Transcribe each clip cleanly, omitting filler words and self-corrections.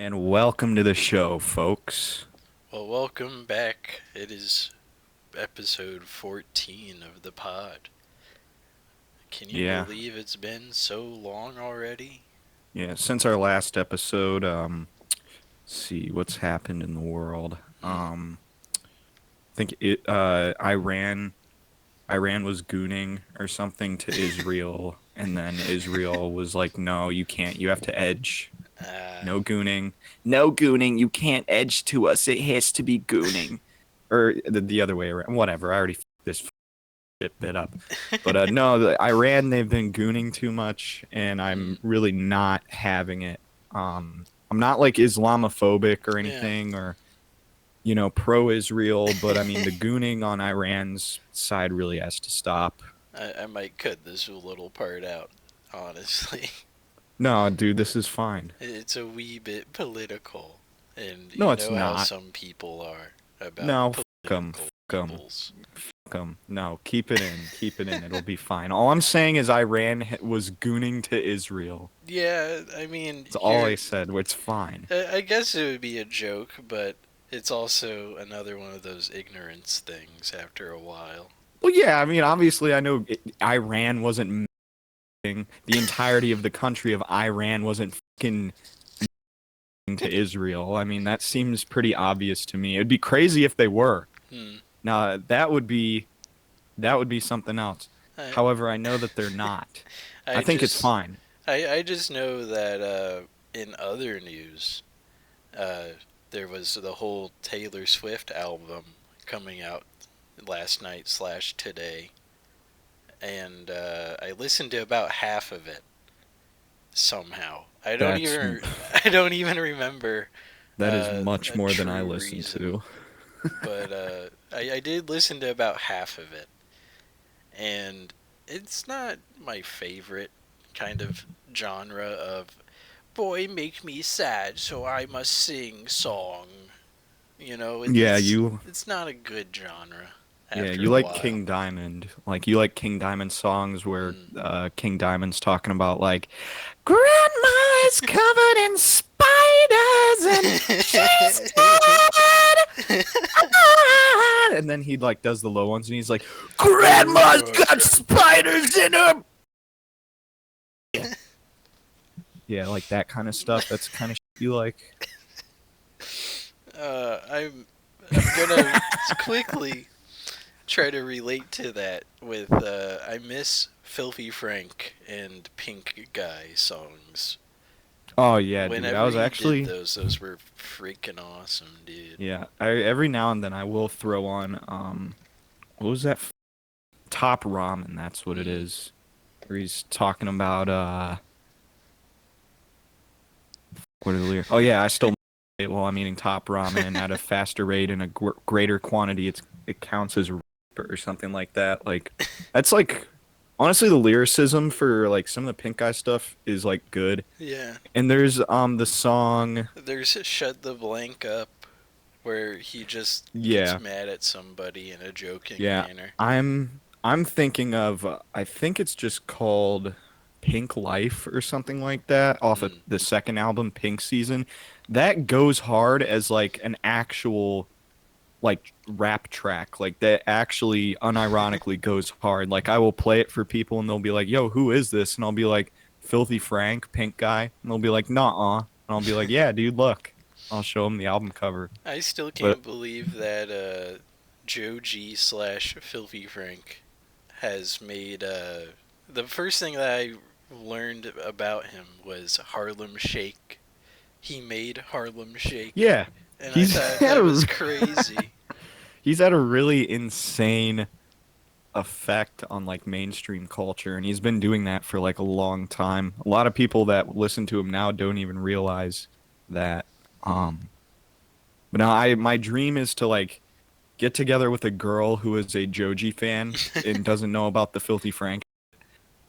And welcome to the show, folks. Well, welcome back. It is episode 14 of the pod. Can you Yeah, believe it's been so long already? yeah. Since our last episode, see what's happened in the world. Hmm. I think Iran was gooning or something to Israel, and then Israel was like, "No, you can't. You have to edge. Uh, No gooning. No gooning. You can't edge to us. It has to be gooning." Or the other way around. Whatever. I already f- this bit up. But no, Iran, they've been gooning too much, and hmm. I'm really not having it. I'm not like Islamophobic or Yeah. anything, or pro-Israel, but I mean the gooning on Iran's side really has to stop. I might cut this little part out, honestly. No, dude, this is fine. It's a wee bit political. And No, you it's know how not. some people are about No, fuck them, political fuck them, labels. fuck them. No, keep it in, keep it in. It'll be fine. All I'm saying is Iran was gooning to Israel. Yeah, I mean, That's all I said. It's fine. I guess it would be a joke, but it's also another one of those ignorance things after a while. Well, yeah, I mean, obviously, I know Iran wasn't the entirety of the country of Iran wasn't fucking to Israel. I mean, that seems pretty obvious to me. It'd be crazy if they were. Hmm. Now, that would be something else. I, However, I know that they're not. I I think it's just, fine. I just know that in other news, uh, there was the whole Taylor Swift album coming out last night slash today, and I listened to about half of it somehow. That's I don't even remember that is much a more than I true listen reason, to. but I did listen to about half of it, and it's not my favorite kind of genre of boy make me sad so I must sing song. You know, Yeah, you it's not a good genre Yeah, after you a like while. King Diamond. Like you like King Diamond songs where Mm. King Diamond's talking about like Grandma is covered in spiders and she's dead. Ah! And then he like does the low ones and he's like, Grandma's got spiders in her. Yeah, like that kind of stuff. That's kind of shit you like. I'm gonna quickly try to relate to that with I miss Filthy Frank and Pink Guy songs. Oh yeah, dude. I Whenever was he did actually those were freaking awesome, dude. yeah. Every now and then I will throw on what was that? Top Ramen. That's what it Mm. is. Where he's talking about what are the lyrics? Oh yeah, I still it while I'm eating top ramen at a faster rate and a greater quantity. It counts as rape or something like that. Like that's like honestly the lyricism for like some of the Pink Guy stuff is like good. Yeah, And there's the song there's Shut the Blank Up where he just gets yeah mad at somebody in a joking yeah manner. I'm thinking of I think it's just called Pink Life or something like that off of Mm. the second album Pink Season. That goes hard as like an actual like rap track like that actually unironically goes hard. Like I will play it for people and they'll be like, "Yo, who is this?" And I'll be like, "Filthy Frank, Pink Guy." And they'll be like, "Nuh-uh." And I'll be like, "Yeah, dude, look." I'll show them the album cover. I still But can't believe that Joe G slash Filthy Frank has made the first thing that I learned about him was Harlem Shake. He made Harlem Shake, yeah, and I he's thought had that was a crazy. he's had a really insane effect on like mainstream culture and he's been doing that for like a long time. A lot of people that listen to him now don't even realize that. Hmm. Um but now I my dream is to like get together with a girl who is a Joji fan and doesn't know about the Filthy Frank,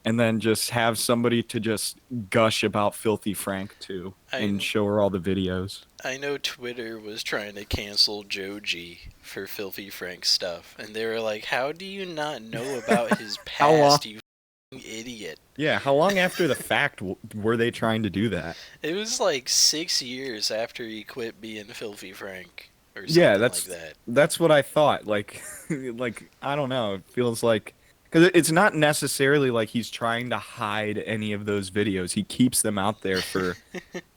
and then just have somebody to just gush about Filthy Frank too, and I show her all the videos. I know Twitter was trying to cancel Joe G for Filthy Frank stuff, and they were like, "How do you not know about his How long? past, you idiot. Yeah, how long after the fact were they trying to do that? It was like 6 years after he quit being Filthy Frank or Yeah, something like that's that. that's what I thought. Like, like I don't know. It feels like because it's not necessarily like he's trying to hide any of those videos. He keeps them out there for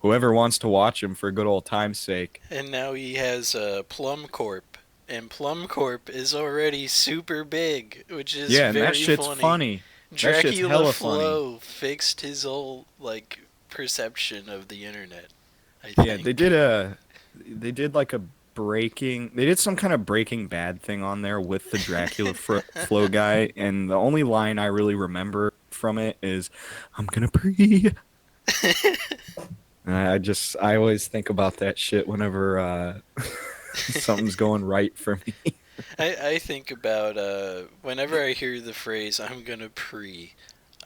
whoever wants to watch them for good old time's sake. And now he has Plum Corp. And Plum Corp is already super big, which is Yeah, and that very shit's funny. funny. That shit's Dracula hella funny. Flow fixed his whole like perception of the internet, I Yeah, think. they did like a they did some kind of Breaking Bad thing on there with the Flow guy, and the only line I really remember from it is, "I'm gonna pre." I always think about that shit whenever something's going right for me. I think about whenever I hear the phrase "I'm gonna pre,"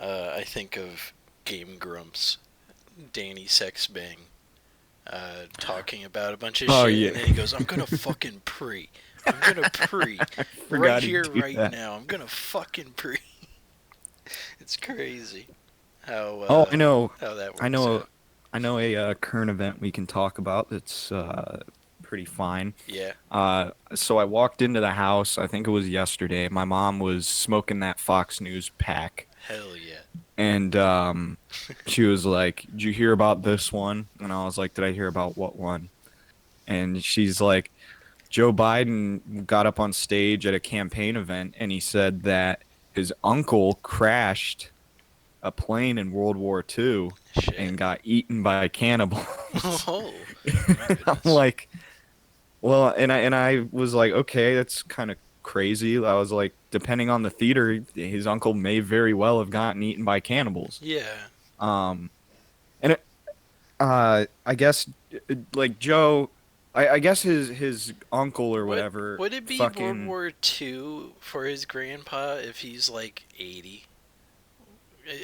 I think of Game Grumps, Danny Sexbang, talking about a bunch of Oh shit, yeah, and then he goes, "I'm gonna fucking pre. I'm gonna pre right forgot he'd here, do right that. now. I'm gonna fucking pre." It's crazy how Oh, how that I works know, out. I know a current event we can talk about that's pretty fine. Yeah. So I walked into the house, I think it was yesterday. My mom was smoking that Fox News pack, Hell yeah. and she was like, "Did you hear about this one?" And I was like, "Did I hear about what one?" And she's like, "Joe Biden got up on stage at a campaign event, and he said that his uncle crashed a plane in World War II Shit. and got eaten by cannibals." Oh, my I'm goodness. like, well, and I was like, okay, that's kind of crazy. I was like, depending on the theater, his uncle may very well have gotten eaten by cannibals. Yeah. Um, and I guess like I guess his uncle or What whatever, would it be World fucking. War II for his grandpa if he's like 80?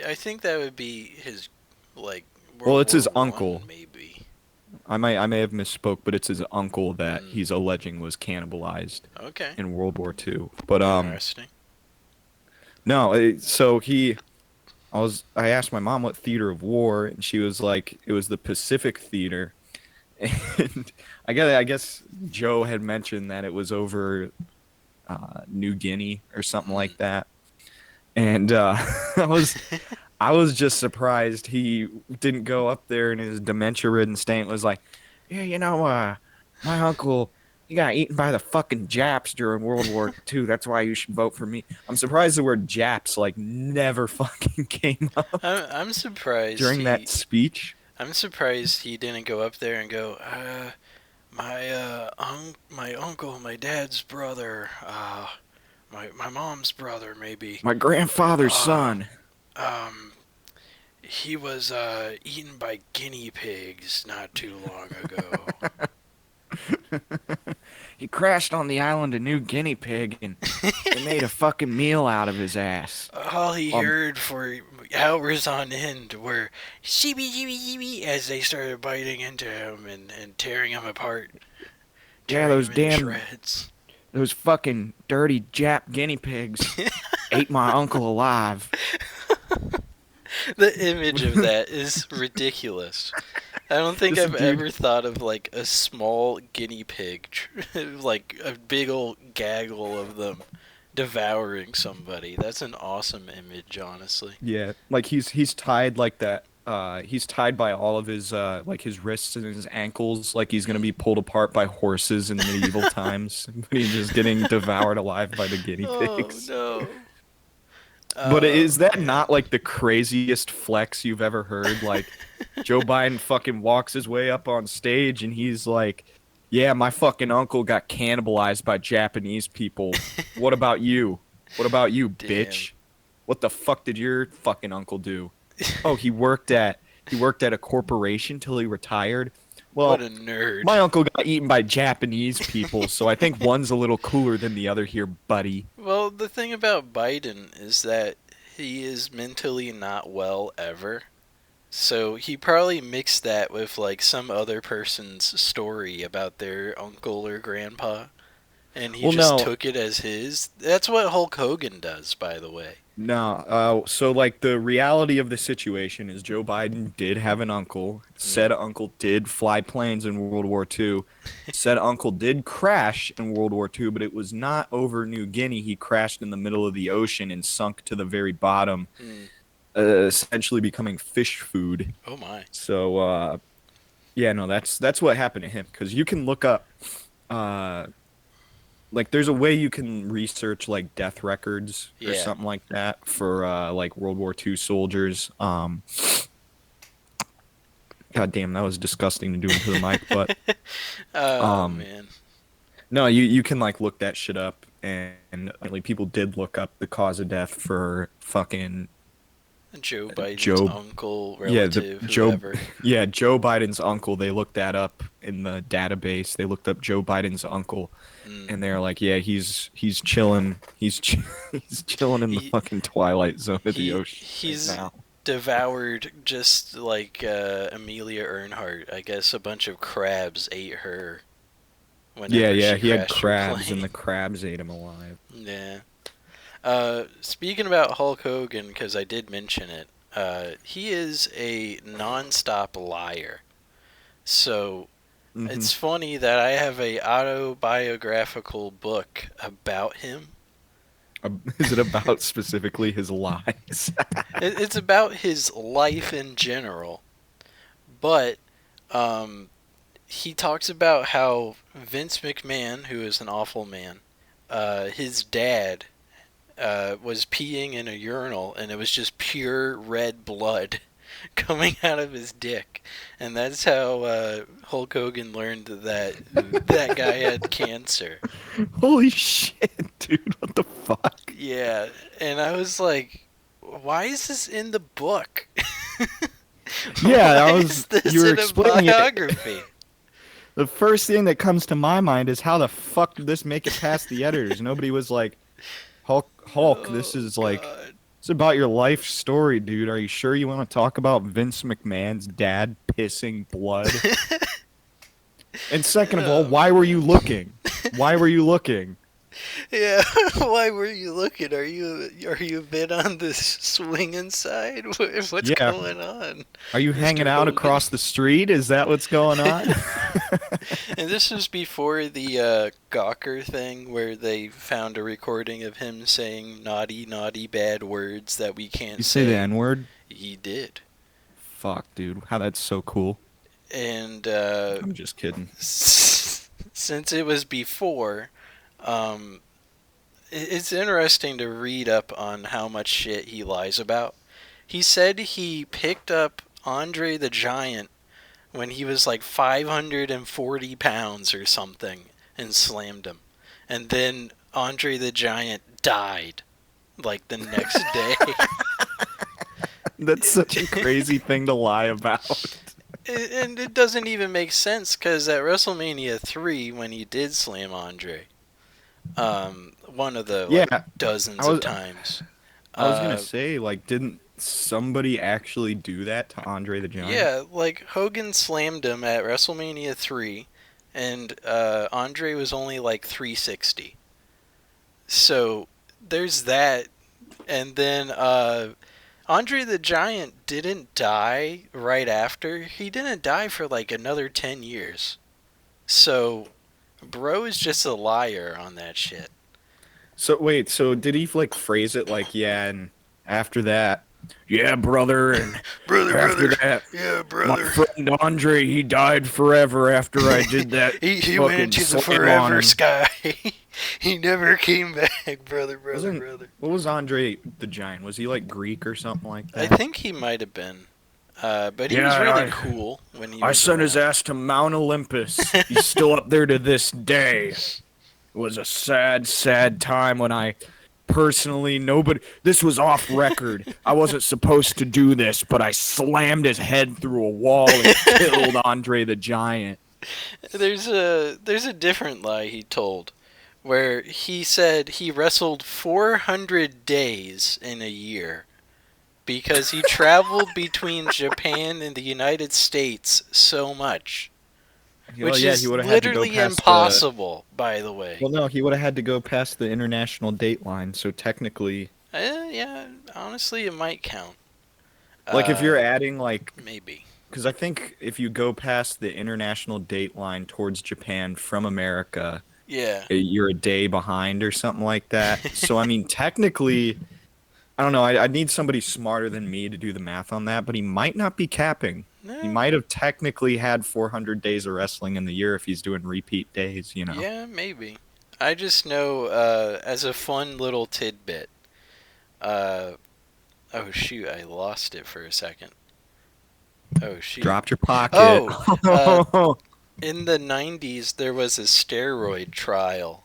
I think that would be his like Well, World it's War his One uncle. maybe. I may have misspoke, but it's his uncle that Mm, he's alleging was cannibalized okay. in World War II. But Interesting. no, so I asked my mom what theater of war, and she was like, it was the Pacific Theater. And I guess Joe had mentioned that it was over New Guinea or something Mm. like that. And I was I was just surprised he didn't go up there in his dementia-ridden state and was like, "Yeah, my uncle, he got eaten by the fucking Japs during World War II. That's why you should vote for me." I'm surprised the word Japs like never fucking came up I'm surprised during that he speech. I'm surprised he didn't go up there and go, my uncle, my dad's brother, my mom's brother maybe. My grandfather's Uh, son. um, he was eaten by guinea pigs not too long ago. He crashed on the island of New Guinea Pig and they made a fucking meal out of his ass. All he Um, heard for hours on end were sheepy sheepy sheepy as they started biting into him and tearing him apart, yeah, tearing him into shreds. those fucking dirty Jap guinea pigs ate my uncle alive. The image of that is ridiculous. I don't think This I've dude, ever thought of like a small guinea pig, like a big old gaggle of them devouring somebody. That's an awesome image, honestly. yeah, like he's tied like that. He's tied by all of his like his wrists and his ankles, like he's gonna Mm. be pulled apart by horses in medieval times. But he's just getting devoured alive by the guinea Oh pigs. no. But Oh is that man. not like the craziest flex you've ever heard? Like Joe Biden fucking walks his way up on stage and he's like, "Yeah, my fucking uncle got cannibalized by Japanese people. What about you? What about you, Damn. bitch? What the fuck did your fucking uncle do? Oh, he worked at a corporation till he retired. What Well, a nerd. my uncle got eaten by Japanese people, so I think one's a little cooler than the other here, buddy." Well, the thing about Biden is that he is mentally not well ever. So he probably mixed that with like some other person's story about their uncle or grandpa, and he Well, just no, took it as his. That's what Hulk Hogan does, by the way. No, so like the reality of the situation is Joe Biden did have an uncle. Mm. Said uncle did fly planes in World War II. Said uncle did crash in World War II, but it was not over New Guinea. He crashed in the middle of the ocean and sunk to the very bottom, Mm. essentially becoming fish food. Oh my. So, yeah, no, that's what happened to him. Because you can look up, uh, like there's a way you can research like death records or Yeah. something like that for like World War II soldiers. God damn, that was disgusting to do into the mic, but Oh um man. no, you can like look that shit up, and like people did look up the cause of death for fucking Joe Biden's Joe. uncle, Yeah, the relative, Joe. whoever. Yeah, Joe Biden's uncle. They looked that up in the database. They looked up Joe Biden's uncle, Mm. and they're like, yeah, he's chilling. He's chilling in the He fucking twilight zone of the ocean right he's now. devoured just like Amelia Earnhardt. I guess a bunch of crabs ate her Yeah, whenever yeah, she he had crashed her crabs, and plane. the crabs ate him alive. Yeah. Speaking about Hulk Hogan, because I did mention it, he is a non-stop liar. So Hmm. it's funny that I have a autobiographical book about him. Is it about specifically his lies? It's about his life in general, but um, he talks about how Vince McMahon, who is an awful man, his dad was peeing in a urinal and it was just pure red blood coming out of his dick, and that's how Hulk Hogan learned that that guy had cancer. Holy shit, dude! What the fuck? Yeah, and I was like, why is this in the book? Yeah, Why I is was. this You were in a explaining it. biography? The first thing that comes to my mind is how the fuck did this make it past the editors? Nobody was like, Hulk, this Oh is like, God. it's about your life story, dude. Are you sure you want to talk about Vince McMahon's dad pissing blood? And second of all, Oh why were you man. looking? Why were you looking? Yeah, why were you looking? Are you a bit on the swinging side? What's Yeah, going on, are you hanging Mr. out Hogan? across the street? Is that what's going on? And this was before the Gawker thing, where they found a recording of him saying naughty, naughty, bad words that we You can't say the say. N-word? He did, Fuck, dude. How that's so cool. and I'm just kidding. since it was before, um, it's interesting to read up on how much shit he lies about. He said he picked up Andre the Giant when he was like 540 pounds or something and slammed him. And then Andre the Giant died like the next day. That's such a crazy thing to lie about. And it doesn't even make sense because at WrestleMania 3, when he did slam Andre, one of the like Yeah, I dozens of was times, I was gonna uh, say, like, didn't somebody actually do that to Andre the Giant? yeah, like Hogan slammed him at WrestleMania 3, and Andre was only like 360. So there's that, and then Andre the Giant didn't die right after. He didn't die for like another 10 years. So, bro is just a liar on that shit. So wait, so did he like phrase it like, yeah, and after that, yeah, brother, and Brother, after brother. that, Yeah, my brother. friend Andre, he died forever after I did that he went fucking into the slam on forever him. sky. He never came back, brother, brother, Wasn't brother. what was Andre the Giant? Was he like Greek or something like I that? think he might have been. But he was really Yeah, cool when he I was sent his around. ass to Mount Olympus. He's still up there to this day. It was a sad, sad time when I personally, nobody, this was off record. I wasn't supposed to do this, but I slammed his head through a wall and killed Andre the Giant. There's a different lie he told where he said he wrestled 400 days in a year because he traveled between Japan and the United States so much, Well, which yeah, he is would have had to go literally past the. impossible, by the way. Well, no, he would have had to go past the international date line. So technically, Yeah, honestly, it might count. Like if you're Uh, adding like, Maybe. because I think if you go past the international date line towards Japan from America, Yeah. you're a day behind or something like that. So I mean, technically, I don't know. I'd need somebody smarter than me to do the math on that, but he might not be capping. He No. might have technically had 400 days of wrestling in the year if he's doing repeat days, you know. Yeah, maybe. I just know, as a fun little tidbit. Uh, oh shoot, I lost it for a second. Oh shoot. Dropped your pocket. Oh, uh, in the 90s, there was a steroid trial.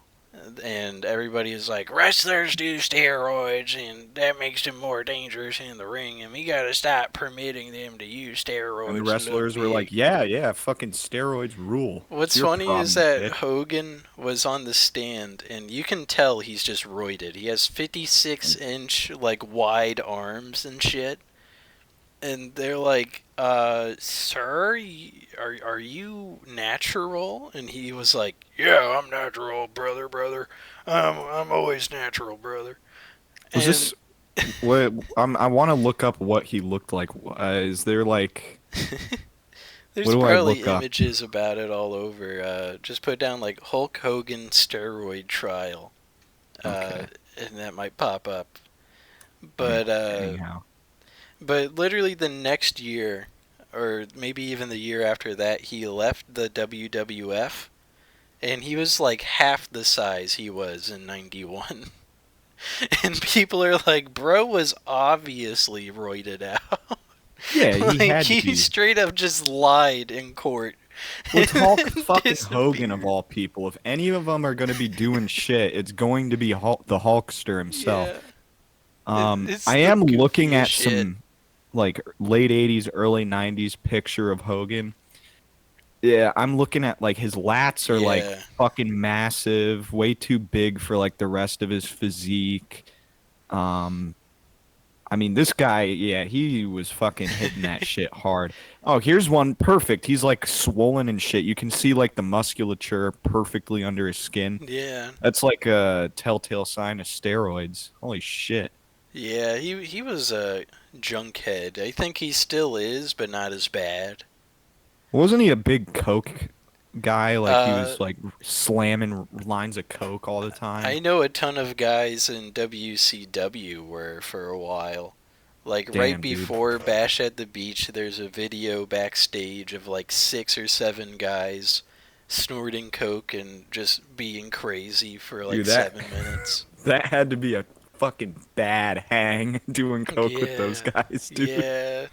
And everybody was like, wrestlers do steroids, and that makes them more dangerous in the ring, and we gotta stop permitting them to use And the steroids to look wrestlers were like, big. yeah, yeah, fucking steroids rule. It's What's your funny is problem, that bitch. Hogan was on the stand, and you can tell he's just roided. He has 56-inch, like, wide arms and shit. And they're like, sir, are you natural? And he was like, yeah, I'm natural, brother. I'm always natural, brother. Was And this what I want to look up what he looked like. Is there like what there's do I probably look up? images about it all over. Just put down like Hulk Hogan steroid trial, uh, Okay. and that might pop up. Any, But anyhow. literally the next year, or maybe even the year after that, he left the WWF, and he was like half the size he was in '91. And people are like, bro was obviously roided out. Yeah, he Like, had to he be. straight up just lied in court Well, it's Hulk and fucking Hogan of disappeared. all people. If any of them are going to be doing shit, it's going to be Hulk, the Hulkster himself. Yeah, it's I the am looking goofiest at shit. some like late 80s, early 90s picture of Hogan. Yeah, I'm looking at like his lats are like Yeah, fucking massive, way too big for like the rest of his physique. Um, I mean, this guy, yeah, he was fucking hitting that shit hard. Oh, here's one perfect. He's like swollen and shit. You can see like the musculature perfectly under his skin. yeah, That's like a telltale sign of steroids. Holy shit. yeah. He was a junkhead. I think he still is, but not as bad. Wasn't he a big coke guy? Like he Uh, was like slamming lines of coke all the I time. know a ton of guys in WCW were for a while. Like right Damn, dude. before Bash at the Beach, there's a video backstage of like 6 or 7 guys snorting coke and just being crazy for like Dude, that 7 minutes. that had to be a fucking bad hang doing coke with those Yeah, guys, dude. yeah,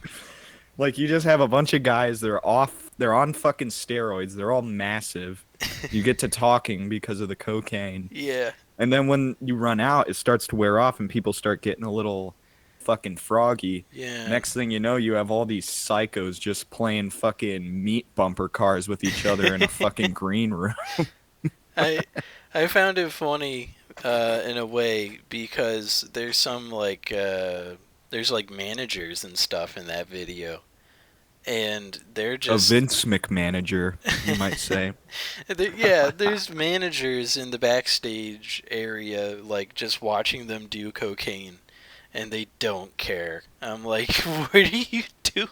Like you just have a bunch of guys, they're on fucking steroids, they're all massive. You get to talking because of the cocaine. yeah, And then when you run out, it starts to wear off and people start getting a little fucking froggy. yeah. Next thing you know, you have all these psychos just playing fucking meat bumper cars with each other in a fucking green room. I I found it funny in a way because there's like managers and stuff in that video, and they're A just Vince McManager, you might say. yeah, there's managers in the backstage area like just watching them do cocaine, and they don't care. I'm like, what are you doing?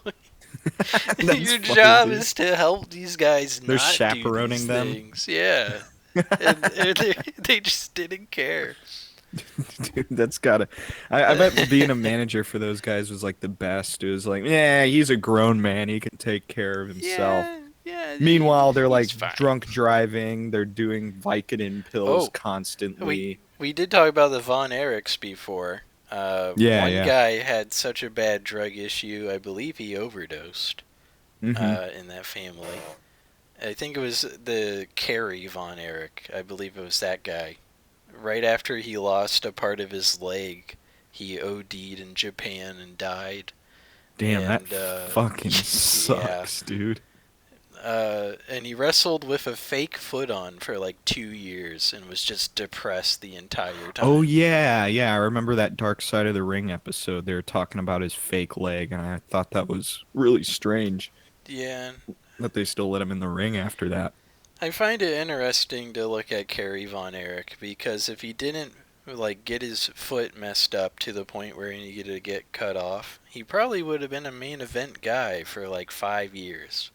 That's Your funny, job dude. is to help these guys They're not do these chaperoning them. things. Yeah. And they just didn't care. Dude, that's gotta. I bet being a manager for those guys was like the best. It was like, yeah, he's a grown man. He can take care of himself. Yeah, yeah, Meanwhile, they're he's like fine. drunk driving. They're doing Vicodin pills Oh, we constantly. we did talk about the Von Erichs before. Yeah, One yeah. guy had such a bad drug issue, I believe he overdosed. Hmm. In that family, I think it was the Kerry Von Erich. I believe it was that guy. Right after he lost a part of his leg, he OD'd in Japan and died. Damn, that And fucking yeah, sucks, dude. and he wrestled with a fake foot on for like 2 years and was just depressed the entire Oh time. yeah, yeah. I remember that Dark Side of the Ring episode. They were talking about his fake leg, and I thought that was really strange Yeah, that they still let him in the ring after that. I find it interesting to look at Kerry Von Erich because if he didn't like get his foot messed up to the point where he needed to get cut off, he probably would have been a main event guy for like 5 years.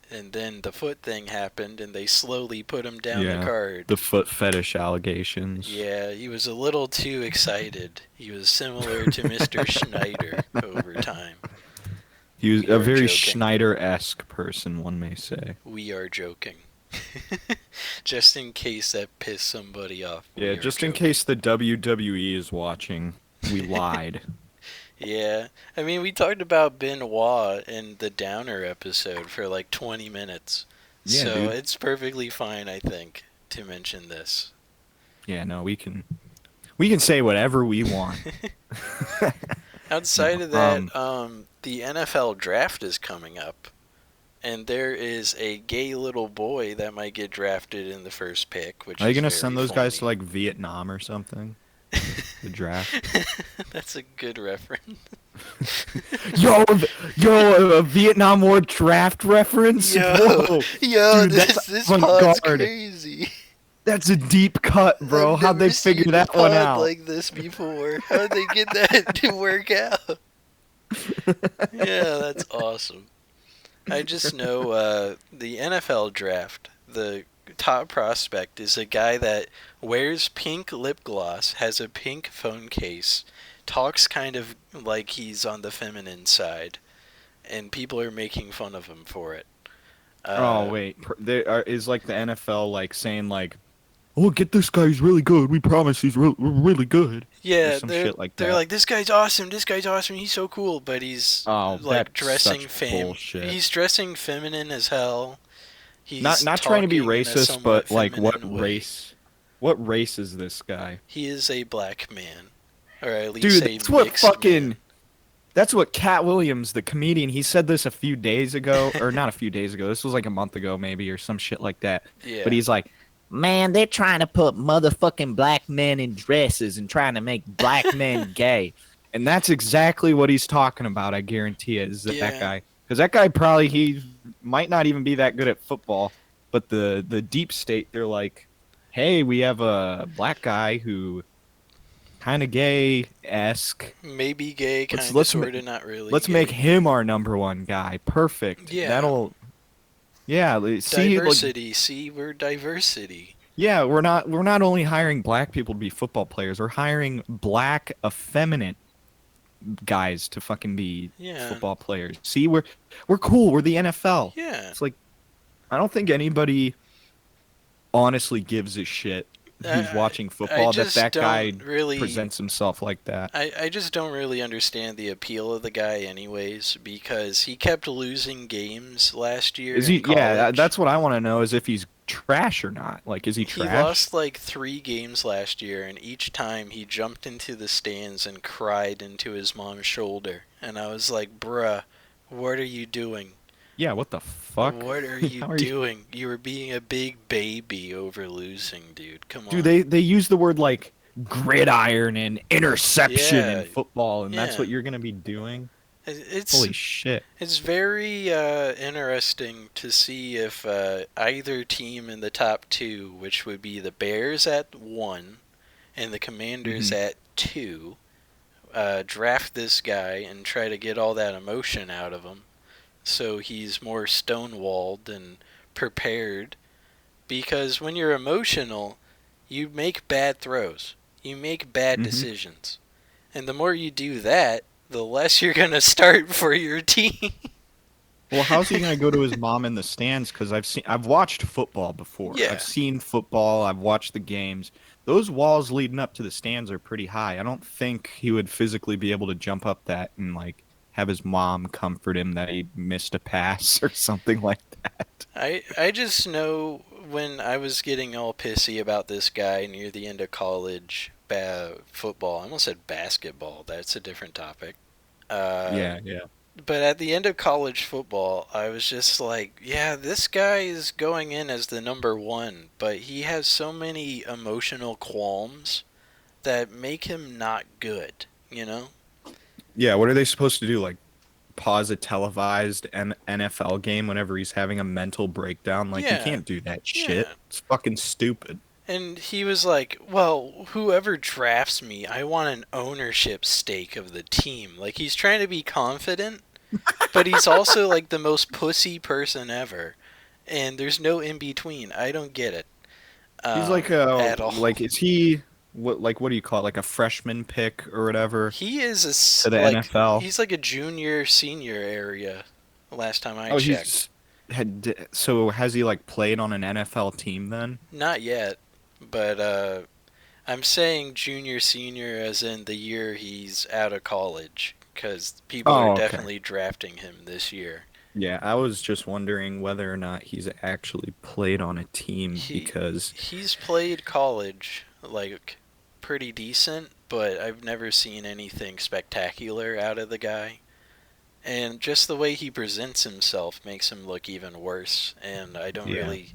And then the foot thing happened, and they slowly put him down the Yeah, card. the foot fetish allegations. Yeah, he was a little too excited. He was similar to Mr. Schneider over time. He was We a are very joking. Schneider-esque person, one may say. We are joking. Just in case that pissed somebody off, Yeah, we are just in joking. case the WWE is watching, we lied. Yeah, I mean, we talked about Benoit in the Downer episode for like 20 minutes. Yeah, So dude. it's perfectly fine, I think, to mention this. Yeah, no, we can say whatever we want. Outside No. of that, the NFL draft is coming up, and there is a gay little boy that might get drafted in the first pick, which Are you is gonna very send those guys to funny. like Vietnam or something? The draft. That's a good reference. Yo, a Vietnam War draft reference. Yo, Whoa, yo, dude, that's this pod's avant-garde. crazy. That's a deep cut, bro. I've How'd never they seen figure a that one pod out? like this before. How'd they get that to work out? Yeah, that's awesome. I just know the NFL draft, the top prospect is a guy that wears pink lip gloss, has a pink phone case, talks kind of like he's on the feminine side, and people are making fun of him for it. Oh Uh, wait, is like the NFL like saying like, "Oh, get this guy. He's really good. We promise he's really good," or yeah, some they're shit like they're that. like, this guy's awesome, this guy's awesome, he's so cool, but he's Oh, like that's dressing such fam bullshit. he's dressing feminine as hell. Not He's not trying to be talking in a racist, somewhat but like feminine way. what race is this guy? He is a black man, or at least Dude, a that's what mixed man. fucking that's what Cat Williams, the comedian, he said this a few days ago, or not a few days ago. This was like a month ago, maybe, or some shit like that. But Yeah, he's like, man, they're trying to put motherfucking black men in dresses and trying to make black men gay. And that's exactly what he's talking about, I guarantee it, is that yeah. guy. Because that guy probably, he might not even be that good at football, but the deep state, they're like, hey, we have a black guy who kind of gay-esque. Maybe gay, Let's kind of, let's ma- sort of, not really let's make gay. him our number one guy. Perfect. Yeah, That'll see like diversity. See, we're diversity. yeah, we're not only hiring black people to be football players, we're hiring black effeminate guys to fucking be Yeah, football players. See, we're cool. We're the NFL. yeah. It's like I don't think anybody honestly gives a shit who's I, watching I football that just that guy don't really. presents himself like that. I just don't really understand the appeal of the guy, anyways, because he kept losing games last year Is in he? Yeah, college. that's what I want to know is if he's trash or not. Like, is he He trash? lost like 3 games last year, and each time he jumped into the stands and cried into his mom's shoulder. And I was like, bruh, what are you doing? Yeah, what the fuck? What are you How are you? doing? You were being a big baby over losing, dude. Come Dude, on. they use the word like gridiron and interception in Yeah, football, and that's yeah. what you're gonna be doing? It's Holy shit. it's very interesting to see if either team in the top two, which would be the Bears at 1 and the Commanders Hmm. at 2, draft this guy and try to get all that emotion out of him so he's more stonewalled and prepared. Because when you're emotional, you make bad throws, you make bad Hmm. decisions. And the more you do that, the less you're going to start for your team. Well, how's he gonna go to his mom in the stands? Because I've watched football before. Yeah. I've seen football. I've watched the games. Those walls leading up to the stands are pretty high. I don't think he would physically be able to jump up that and like have his mom comfort him that he missed a pass or something like that. I just know when I was getting all pissy about this guy near the end of college football, I almost said basketball. That's a different topic. Uh, Yeah, yeah. but at the end of college football, I was just like, yeah, this guy is going in as the number one, but he has so many emotional qualms that make him not good, you know? Yeah, what are they supposed to do? Like pause a televised NFL game whenever he's having a mental breakdown? Like you Yeah, can't do that shit. yeah. It's fucking stupid. And he was like, well, whoever drafts me, I want an ownership stake of the team. Like, he's trying to be confident, but he's also like the most pussy person ever. And there's no in between. I don't get it He's like at all. is he what do you call it? Like a freshman pick or whatever He is to the like, NFL? he's like a junior, senior area last time I Oh, checked. he's had so has he like played on an NFL team then? Not yet, but I'm saying junior, senior as in the year he's out of college, because people are Oh, okay. definitely drafting him this year. Yeah, I was just wondering whether or not he's actually played on a team He because he's played college like pretty decent, but I've never seen anything spectacular out of the guy. And just the way he presents himself makes him look even worse, and I don't yeah. really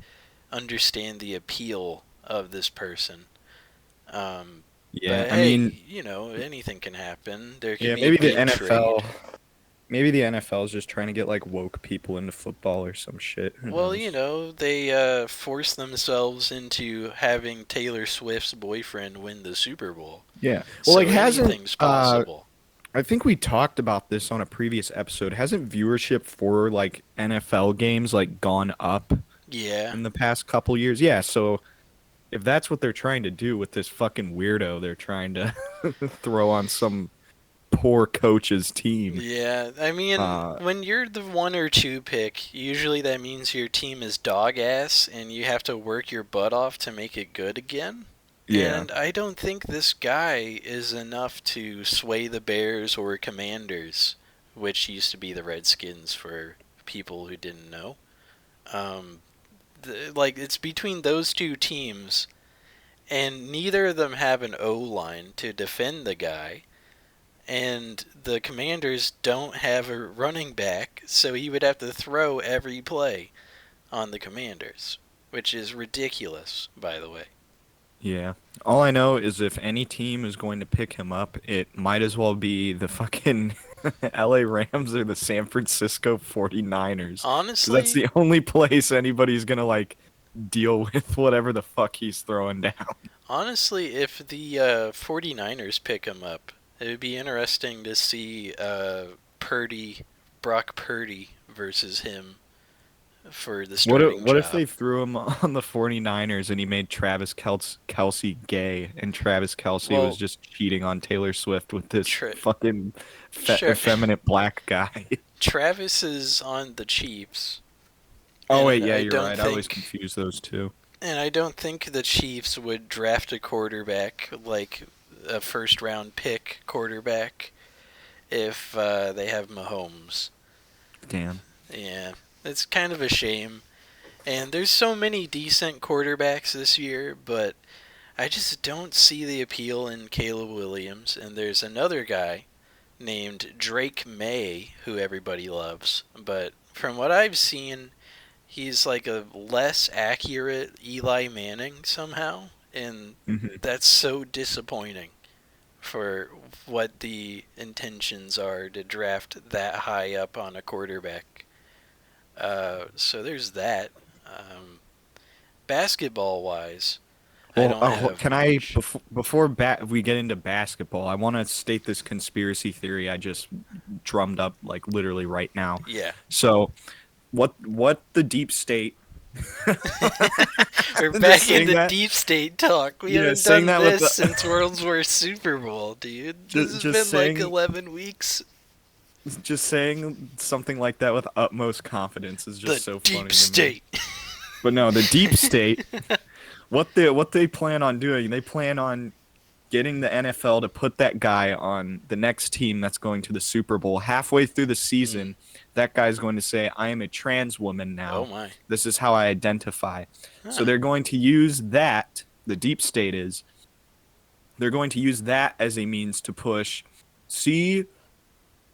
understand the appeal of this person. Um, Yeah, but I mean, hey, anything can happen. There could yeah, be a big trade. maybe the NFL is just trying to get like woke people into football or some shit. Who Well, knows? they forced themselves into having Taylor Swift's boyfriend win the Super Bowl. Yeah. Well, like So hasn't anything's possible. I think we talked about this on a previous episode. Hasn't viewership for like NFL games like gone up Yeah. in the past couple years? Yeah, so if that's what they're trying to do with this fucking weirdo they're trying to throw on some poor coach's team. Yeah. I mean, Uh when you're the one or two pick, usually that means your team is dog ass and you have to work your butt off to make it good again. yeah. And I don't think this guy is enough to sway the Bears or Commanders, which used to be the Redskins for people who didn't know. Um, like, it's between those two teams, and neither of them have an O line to defend the guy. And the Commanders don't have a running back, so he would have to throw every play on the Commanders, which is ridiculous, by the way. Yeah. All I know is if any team is going to pick him up, it might as well be the fucking LA Rams or the San Francisco 49ers. Because that's Honestly, the only place anybody's going to like deal with whatever the fuck he's throwing down. Honestly, if the 49ers pick him up, it would be interesting to see Purdy, Brock Purdy versus him for the starting What if job. they threw him on the 49ers and he made Kelsey gay and Travis Kelsey was Well, just cheating on Taylor Swift with this tra- fucking sure. effeminate black guy? Travis is on the Chiefs, Oh wait, and yeah, I you're don't right. I always think confuse those two. and I don't think the Chiefs would draft a quarterback like a first round pick quarterback if they have Mahomes. Damn. Yeah, it's kind of a shame. And there's so many decent quarterbacks this year, but I just don't see the appeal in Caleb Williams. And there's another guy named Drake May who everybody loves. But from what I've seen, he's like a less accurate Eli Manning somehow. And Hmm. that's so disappointing for what the intentions are to draft that high up on a quarterback. So there's that. Um, Basketball wise, I Well, don't have can I much. we get into basketball? I want to state this conspiracy theory I just drummed up like literally right now. Yeah. So, what the deep state? We're I'm just back saying into that. deep state talk. We Yeah, haven't saying done that with this the since World's Worst Super Bowl, dude. This has just been like saying 11 weeks. just saying something like that with utmost confidence is The just so deep funny to me. state. But no, the deep state, what they plan on doing, they plan on getting the NFL to put that guy on the next team that's going to the Super Bowl. Halfway through the Mm. season, that guy's going to say, I am a trans woman Oh now. my. This is how I identify. So Huh. they're going to use that, the deep state is, they're going to use that as a means to push, see,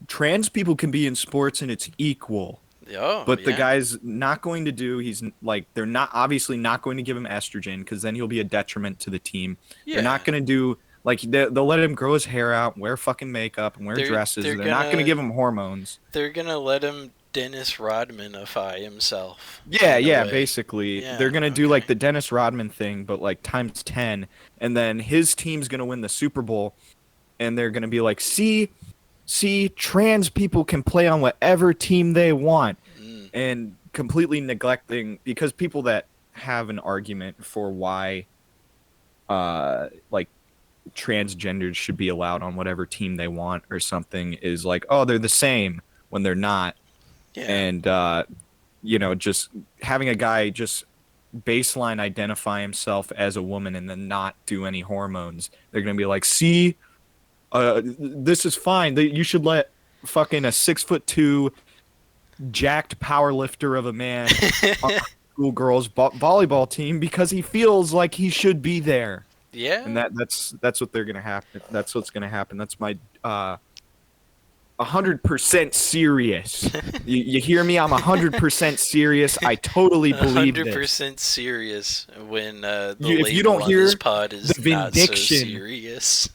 trans people can be in sports and it's equal. Oh But the yeah. guy's not going to do, he's like, they're not obviously not going to give him estrogen because then he'll be a detriment to the team. They're Yeah. not going to do, like, they'll let him grow his hair out, wear fucking makeup, and wear They're dresses. they're They're not going to gonna give him hormones. they're gonna let him Dennis Rodmanify himself. Yeah, In a yeah, way. basically. They're Yeah. going to do like Okay. the Dennis Rodman thing, but like times 10. And then his team's going to win the Super Bowl. And they're going to be like, see, trans people can play on whatever team they want. Mm. And completely neglecting, because people that have an argument for why, like, transgenders should be allowed on whatever team they want or something is like, oh, they're the same when they're not. Yeah. And, just having a guy just baseline identify himself as a woman and then not do any hormones. They're going to be like, see, this is fine. You should let fucking a 6'2" jacked power lifter of a man on the school girls volleyball team because he feels like he should be there. And Yeah. that's what they're gonna happen. That's what's gonna happen. That's my 100% serious. You hear me? I'm 100% serious. I totally believe this. 100% serious when the If you label don't on hear this pod is the not so vindication, serious.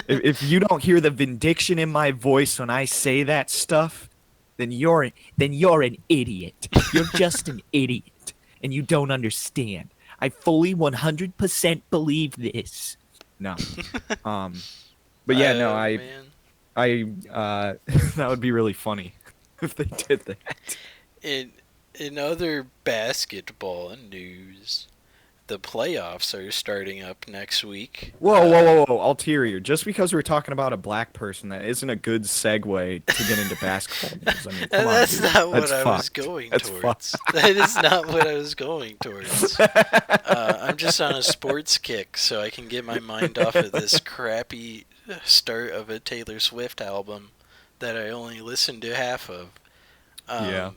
if you don't hear the vindication in my voice when I say that stuff, then you're an idiot. You're just an idiot, and you don't understand. I fully 100% believe this. No, but yeah, no, Man. that would be really funny if they did that. In other basketball news, the playoffs are starting up next week. Whoa! Ulterior. Just because we're talking about a black person, that isn't a good segue to get into basketball news. I mean, come on, That's dude. not what That's I was fucked. going That's towards. fucked. That is not what I was going towards. I'm just on a sports kick, so I can get my mind off of this crappy start of a Taylor Swift album that I only listened to half of. Yeah.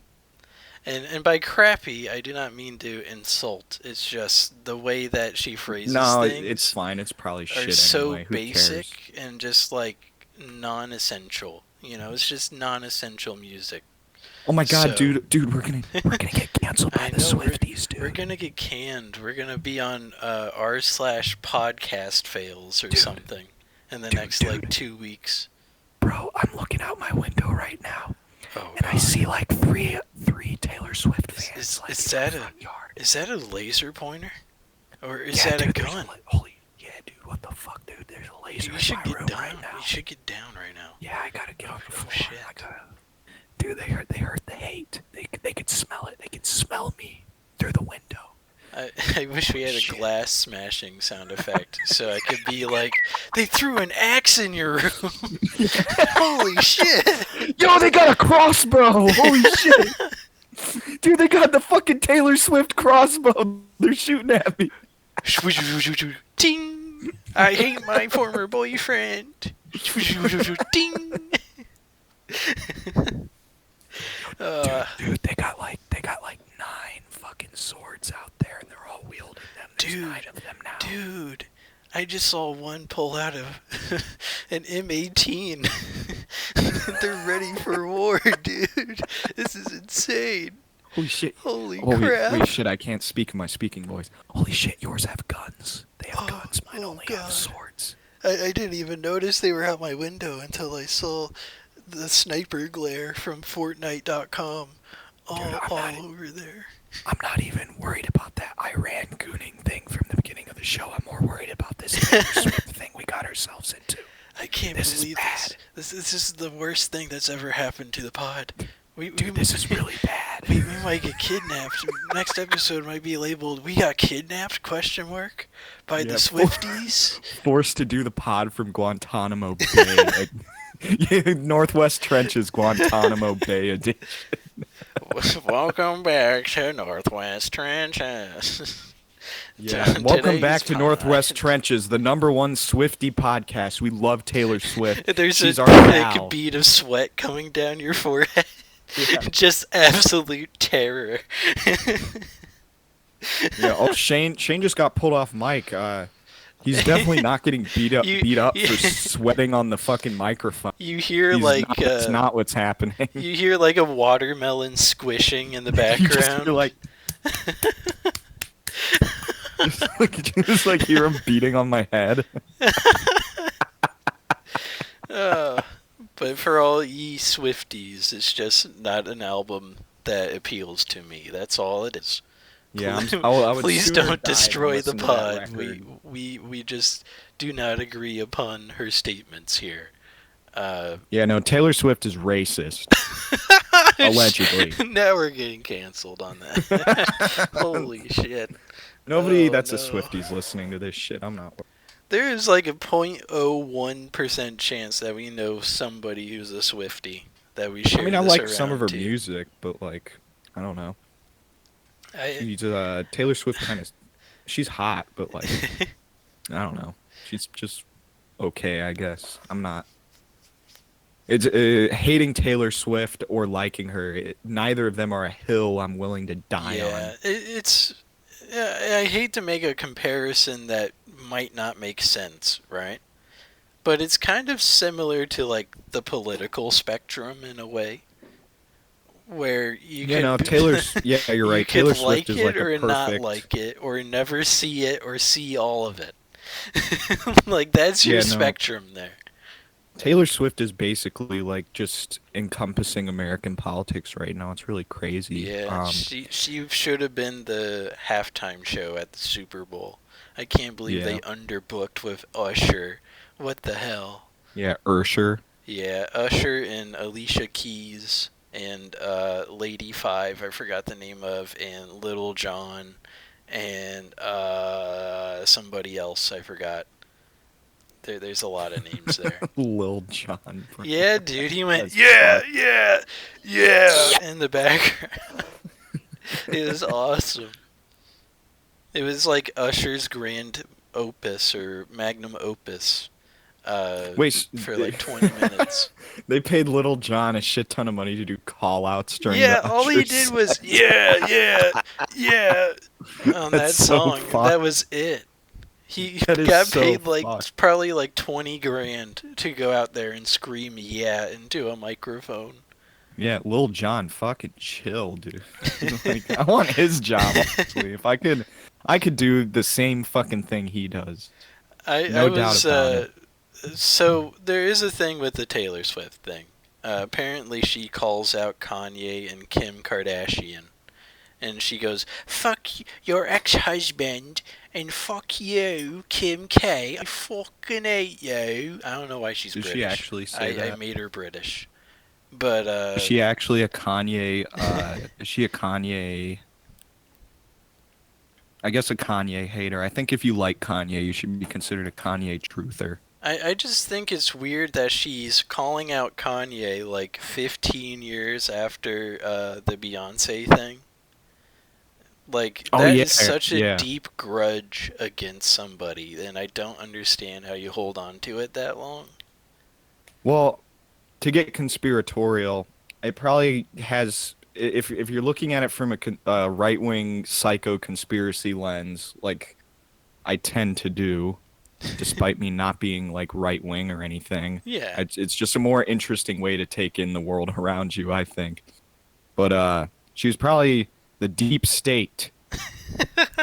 And by crappy, I do not mean to insult. It's just the way that she phrases No, things it's fine. It's probably are shit so anyway. Who basic cares? and just like non-essential. You know, it's just non-essential music. Oh my god, So- dude, we're gonna get canceled by I the know, Swifties, dude. We're gonna get canned. We're gonna be on r/podcast fails or something in the next like 2 weeks. Bro, I'm looking out my window right now, Oh, and I God. see like three Taylor Swift Is- fans. is- like, is in my that a- front yard. Is that a laser pointer, or is Yeah, that a dude, there's gun? holy, yeah, dude, what the fuck, dude? There's a laser You in should my get room down. right now. You should get down right now. Yeah, I gotta get on the Oh, floor. shit. I gotta. Dude, they heard the hate. They could smell it. They could smell me through the window. I wish we had a Shit. glass smashing sound effect so I could be like, they threw an axe in your room. Holy shit. Yo, they got a crossbow! Holy shit! Dude, they got the fucking Taylor Swift crossbow. They're shooting at me. Ting! I hate my former boyfriend. Ding! Dude, they got like 9 fucking swords out there, and they're all wielding them. There's Dude, 9 of them now. dude, I just saw one pull out of an M18. They're ready for war, dude. This is insane. Holy shit! Holy Holy crap. wait, shit! I can't speak in my speaking voice. Holy shit! Yours have guns. They have Oh, guns. Mine oh only God. have swords. I didn't even notice they were out my window until I saw the sniper glare from Fortnite.com all over there. I'm not even worried about that Iran gooning thing from the beginning of the show. I'm more worried about this Taylor Swift thing we got ourselves into. I can't This is believe bad. this is the worst thing that's ever happened to the pod. Dude, this is really bad. We might get kidnapped. Next episode might be labeled "We got kidnapped?" by the Yeah, Swifties. Forced to do the pod from Guantanamo Bay. Northwest Trenches, Guantanamo Bay edition. Welcome back to Northwest Trenches. Yeah, welcome back to Today's Northwest pod. Trenches, the #1 Swifty podcast. We love Taylor Swift. There's She's a our thick pal. bead of sweat coming down your forehead. Yeah. Just absolute terror. Yeah. Oh, Shane just got pulled off mic. He's definitely not getting beat up for sweating on the fucking microphone. You hear That's not what's happening. you hear like a watermelon squishing in the You just background. hear like, just like hear him beating on my head. But for all ye Swifties, it's just not an album that appeals to me. That's all it is. Yeah, I would Please sooner don't die than destroy the listen to that pod. record. We just do not agree upon her statements here. Uh, Yeah, no, Taylor Swift is racist, allegedly. now we're getting canceled on that. Holy shit. Nobody Oh that's a no. Swifties listening to this shit. I'm not. There is like a 0.01% chance that we know somebody who's a Swiftie that we I share mean, I this like some of around her to. music, but like, I don't know. I She's Taylor Swift kind of. She's hot, but like, I don't know. She's just okay, I guess. I'm not. It's hating Taylor Swift or liking her. Neither of them are a hill I'm willing to die yeah, on. it's. I hate to make a comparison that might not make sense, right? But it's kind of similar to like the political spectrum in a way, where you You know, could Taylor's. Yeah, you're you right. could Taylor Swift like is it like a or not perfect. like it or never see it or see all of it. Like that's your Yeah, no. spectrum there. Taylor Swift is basically like just encompassing American politics right now. It's really crazy. Yeah, she should have been the halftime show at the Super Bowl. I can't believe Yeah, they underbooked with Usher. What the hell? yeah, Ursher. Yeah, Usher and Alicia Keys and Lady Five, I forgot the name of, and Little John and somebody else I forgot. There's a lot of names there. Lil Jon. Bro. Yeah, dude, he went That's yeah, fucked. yeah, yeah in the background. It was awesome. It was like Usher's grand opus or magnum opus uh, Wait, for like 20 minutes. they paid Little John a shit ton of money to do call outs during Yeah, the all he Usher did was set. yeah, yeah, yeah on That's that so song. That fucked. was it. He That is got so paid like fucked. probably like 20 grand to go out there and scream yeah into a microphone. Yeah, Lil Jon, fucking chill, dude. Like, I want his job, honestly. If I could do the same fucking thing he does. I No doubt was about it. so there is a thing with the Taylor Swift thing. Apparently she calls out Kanye and Kim Kardashian and she goes, "Fuck your ex-husband and fuck you, Kim K. I fucking hate you." I don't know why she's Did she British. actually say I that? made her British, but Is she actually a Kanye? Is she a Kanye? I guess a Kanye hater. I think if you like Kanye, you should be considered a Kanye truther. I just think it's weird that she's calling out Kanye like 15 years after the Beyonce thing. Like Oh that yeah, is such a yeah. deep grudge against somebody, and I don't understand how you hold on to it that long. Well, to get conspiratorial, it probably has. If you're looking at it from a right wing psycho conspiracy lens, like I tend to do, despite me not being like right wing or anything, Yeah. it's just a more interesting way to take in the world around you, I think. But she was probably the deep state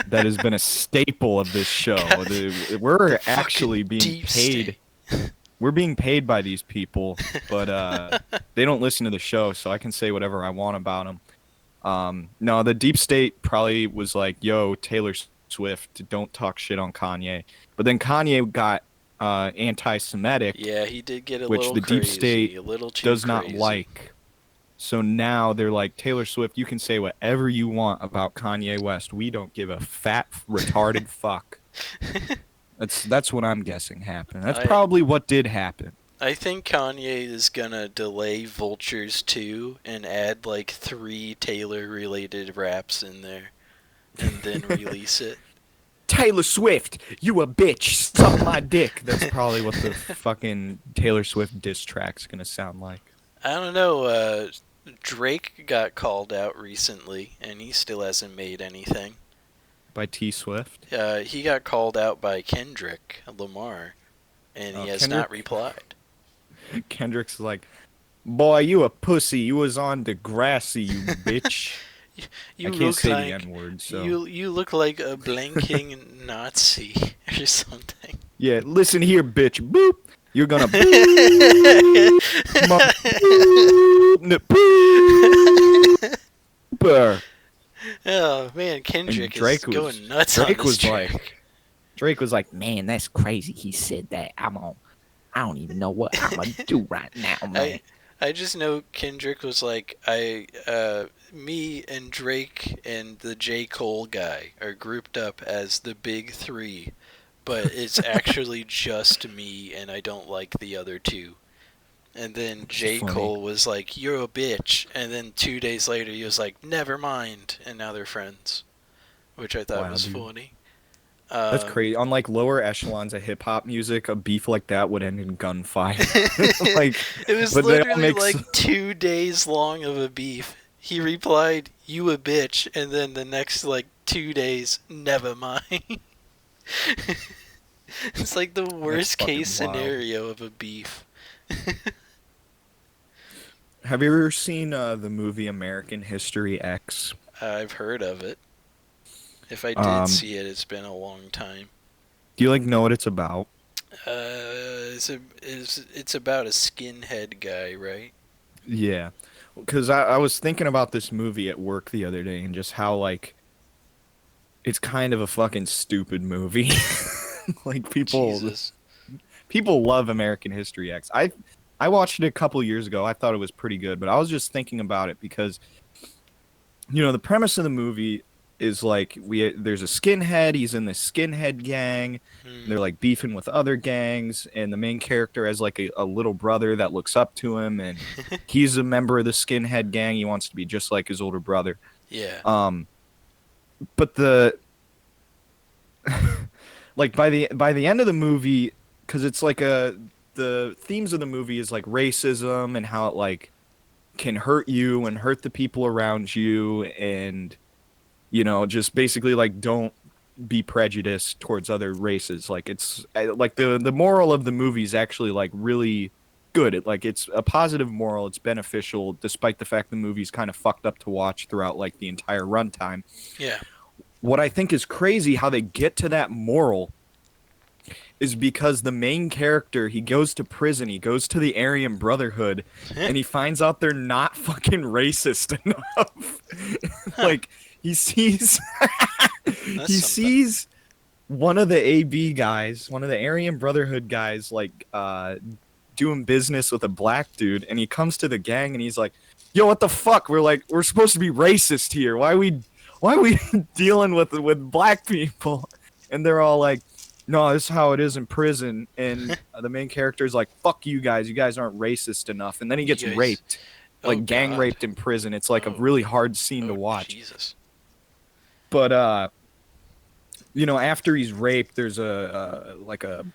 that has been a staple of this show. God, the We're actually fucking being deep state. paid. We're being paid by these people, but they don't listen to the show, so I can say whatever I want about them. No, the deep state probably was like, "Yo, Taylor Swift, don't talk shit on Kanye." But then Kanye got anti-Semitic, Yeah, he did get a which little the deep crazy, state a little too does not crazy. like. So now they're like, Taylor Swift, you can say whatever you want about Kanye West. We don't give a fat retarded fuck. That's what I'm guessing happened. That's I probably what did happen. I think Kanye is gonna delay Vultures 2 and add like 3 Taylor related raps in there and then release it. Taylor Swift, you a bitch. Suck my dick. That's probably what the fucking Taylor Swift diss track's gonna sound like. I don't know, Drake got called out recently and he still hasn't made anything. By T Swift. He got called out by Kendrick Lamar and he has not Kendrick replied. Kendrick's like, boy, you a pussy. You was on Degrassi, you bitch. I You can't look say the like N word, so you look like a blanking Nazi or something. yeah. Listen here, bitch. Boop. You're gonna boo, boo, boo, boo. Oh man, And Kendrick is going nuts on Drake this was like, track. Man, that's crazy. He said that. I don't even know what I'm gonna do right now, man. I I just know Kendrick was like, me and Drake and the J. Cole guy are grouped up as the big three, but it's actually just me and I don't like the other two. And then which is J. funny. Cole was like, "You're a bitch," and then 2 days later he was like, "Never mind," and now they're friends, which I thought Wow, was dude. funny. That's Um, crazy. On like lower echelons of hip hop music, a beef like that would end in gunfire. Like, it was but they all literally make like 2 days long of a beef. He replied, "You a bitch," and then the next like 2 days, "Never mind." It's like the that's worst case fucking wild. scenario of a beef. Have you ever seen the movie American History X? I've heard of it. If I did Um, see it, it's been a long time. do you like know what it's about? It's about a skinhead guy, right? Yeah, because I was thinking about this movie at work the other day and just how like it's kind of a fucking stupid movie. Like Jesus. people love American History X. I watched it a couple years ago. I thought it was pretty good, but I was just thinking about it because the premise of the movie is like there's a skinhead, he's in this skinhead gang. Hmm. They're like beefing with other gangs, and the main character has like a little brother that looks up to him, and he's a member of the skinhead gang. He wants to be just like his older brother. Yeah. Um, but the like by the end of the movie, because it's like the themes of the movie is like racism and how it like can hurt you and hurt the people around you, and just basically like don't be prejudiced towards other races. Like it's like the moral of the movie is actually like really good. It's a positive moral. It's beneficial despite the fact the movie's kind of fucked up to watch throughout like the entire runtime. Yeah. What I think is crazy how they get to that moral is because the main character, he goes to prison, he goes to the Aryan Brotherhood, and he finds out they're not fucking racist enough. Huh. Like he sees That's he something. sees one of the AB guys, one of the Aryan Brotherhood guys, like doing business with a black dude, and he comes to the gang and he's like, "Yo, what the fuck? We're supposed to be racist here. Why are we dealing with black people?" And they're all like, "No, this is how it is in prison." And the main character is like, "Fuck you guys. You guys aren't racist enough." And then he You gets guys. raped, Oh like gang God. raped in prison. It's like a Oh. really hard scene to Oh watch. Jesus. But after he's raped, there's a like a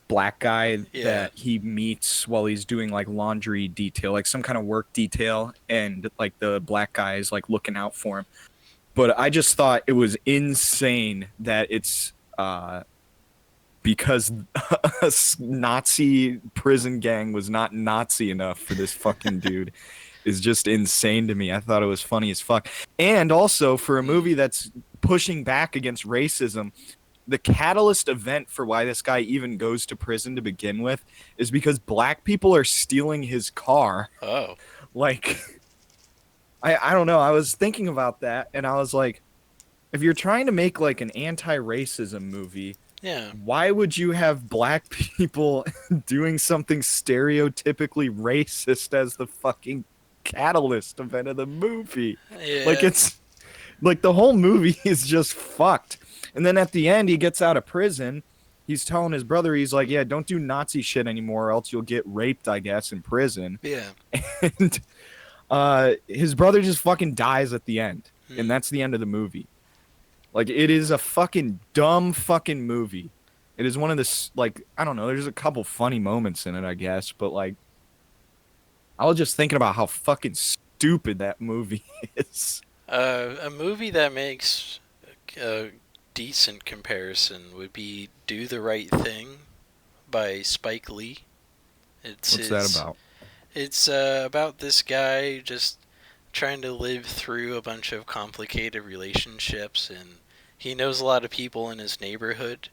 black guy Yeah. that he meets while he's doing like laundry detail, like some kind of work detail, and like the black guy is like looking out for him. But I just thought it was insane that it's because a Nazi prison gang was not Nazi enough for this fucking dude is just insane to me. I thought it was funny as fuck. And also for a movie that's pushing back against racism, the catalyst event for why this guy even goes to prison to begin with is because black people are stealing his car. Oh. Like I don't know. I was thinking about that and I was like, if you're trying to make like an anti-racism movie, Yeah. why would you have black people doing something stereotypically racist as the fucking catalyst event of the movie? Like Yeah. it's like the whole movie is just fucked. And then at the end he gets out of prison. He's telling his brother, he's like, "Yeah, don't do Nazi shit anymore or else you'll get raped, I guess, in prison." Yeah. And his brother just fucking dies at the end. And Hmm. that's the end of the movie. Like it is a fucking dumb fucking movie. It is one of the like I don't know. There's a couple funny moments in it, I guess, but like I was just thinking about how fucking stupid that movie is. A movie that makes a decent comparison would be "Do the Right Thing" by Spike Lee. It's What's that his. about? It's about this guy just trying to live through a bunch of complicated relationships, and he knows a lot of people in his neighborhood,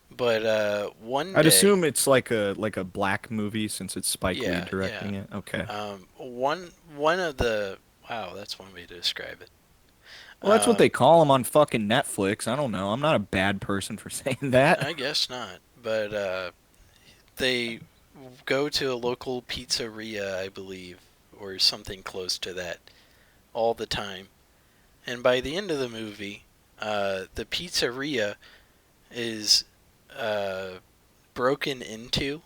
But one I'd day, assume it's like a black movie since it's Spike Lee yeah, yeah. directing it. Okay. One of the wow, that's one way to describe it. Well, that's what they Um, call them on fucking Netflix. I don't know. I'm not a bad person for saying that. I guess not, but they go to a local pizzeria, I believe, or something close to that, all the time. And by the end of the movie, the pizzeria is uh, broken into,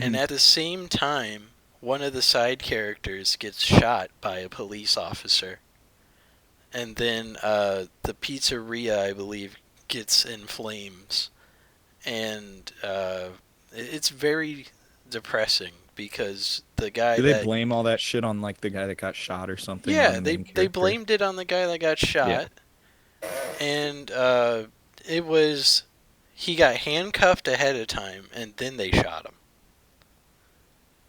and Hmm. at the same time, one of the side characters gets shot by a police officer, and then the pizzeria, I believe, gets in flames, and it's very depressing because the guy Do they that blame all that shit on like the guy that got shot or something, on yeah the main they character? blamed it on the guy that got Yeah. shot, and it was he got handcuffed ahead of time, and then they shot him,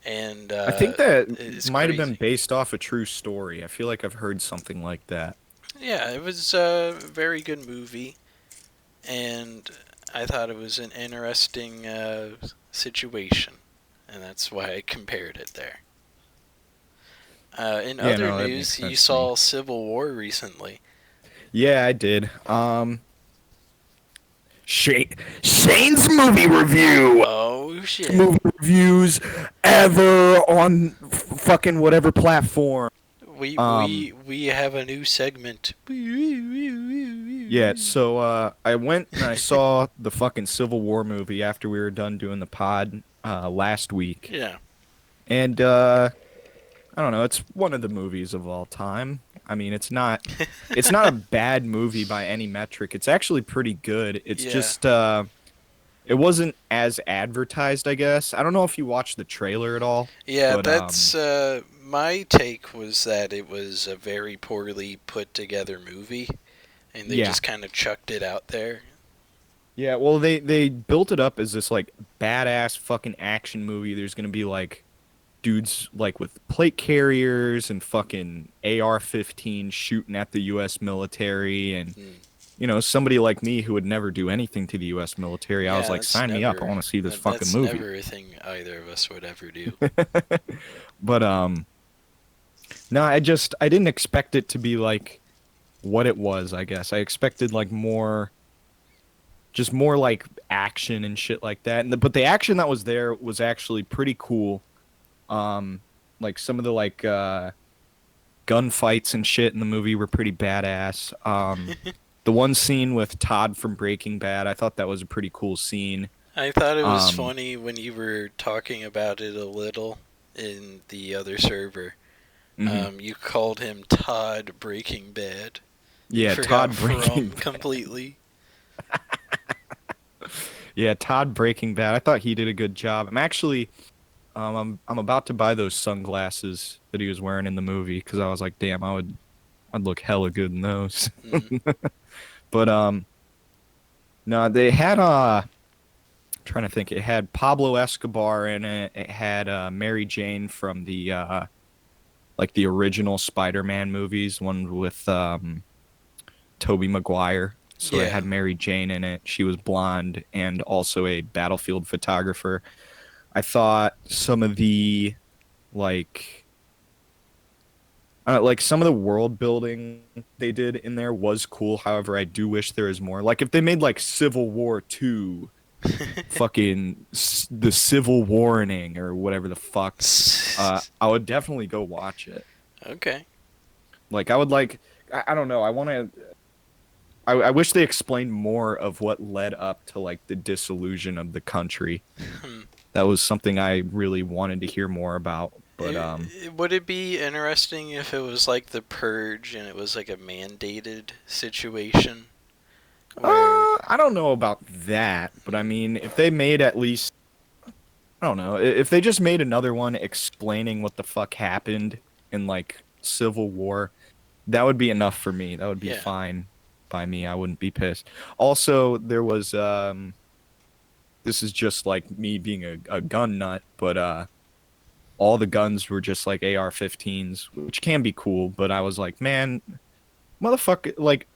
and I think that it's might have been crazy. based off a true story. I feel like I've heard something like that. Yeah, it was a very good movie, and I thought it was an interesting situation, and that's why I compared it there. In Yeah, other no, that makes news, you sense to me. saw Civil War recently. Yeah, I did. Shane's movie review. Oh shit! Movie reviews ever on fucking whatever platform. Um, We have a new segment. yeah, so I went and I saw the fucking Civil War movie after we were done doing the pod last week. Yeah, And I don't know, it's one of the movies of all time. I mean, it's not a bad movie by any metric. It's actually pretty good. It's yeah, just it wasn't as advertised, I guess. I don't know if you watched the trailer at all, yeah. but That's my take was that it was a very poorly put together movie, and they yeah. just kind of chucked it out there. Yeah, well they built it up as this like badass fucking action movie. There's going to be like dudes like with plate carriers and fucking AR-15 shooting at the US military, and Mm. somebody like me who would never do anything to the US military. I was Yeah, like, sign me up. I want to see this fucking that's movie. never a thing either of us would ever do. But no, I didn't expect it to be like what it was, I guess. I expected like more just more like action and shit like that. But the action that was there was actually pretty cool. Um like some of the like gunfights and shit in the movie were pretty badass. The one scene with Todd from Breaking Bad, I thought that was a pretty cool scene. I thought it was Um funny when you were talking about it a little in the other server. mhm. You called him Todd Breaking Bad. You Yeah, forgot Todd from Breaking completely. Yeah, Todd Breaking Bad. I thought he did a good job. I'm about to buy those sunglasses that he was wearing in the movie because I was like, damn, I'd look hella good in those. Mm. But no, they had trying to think, it had Pablo Escobar in it. It had Mary Jane from the like the original Spider-Man movies, one with Tobey Maguire. So it Yeah, had Mary Jane in it. She was blonde and also a battlefield photographer. I thought some of the like like some of the world building they did in there was cool. However, I do wish there was more. Like if they made like Civil War 2, fucking the Civil Warning or whatever the fuck, I would definitely go watch it. okay. Like I would like I don't know. I wish they explained more of what led up to like the dissolution of the country. Hmm. That was something I really wanted to hear more about. But Would it be interesting if it was like the Purge and it was like a mandated situation where I don't know about that. But I mean, if they made at least I don't know, if they just made another one explaining what the fuck happened in like Civil War, that would be enough for me. That would be yeah, fine by me. I wouldn't be pissed. Also, there was this is just like me being a gun nut, but all the guns were just like AR-15s, which can be cool, but I was like, man, motherfucker, like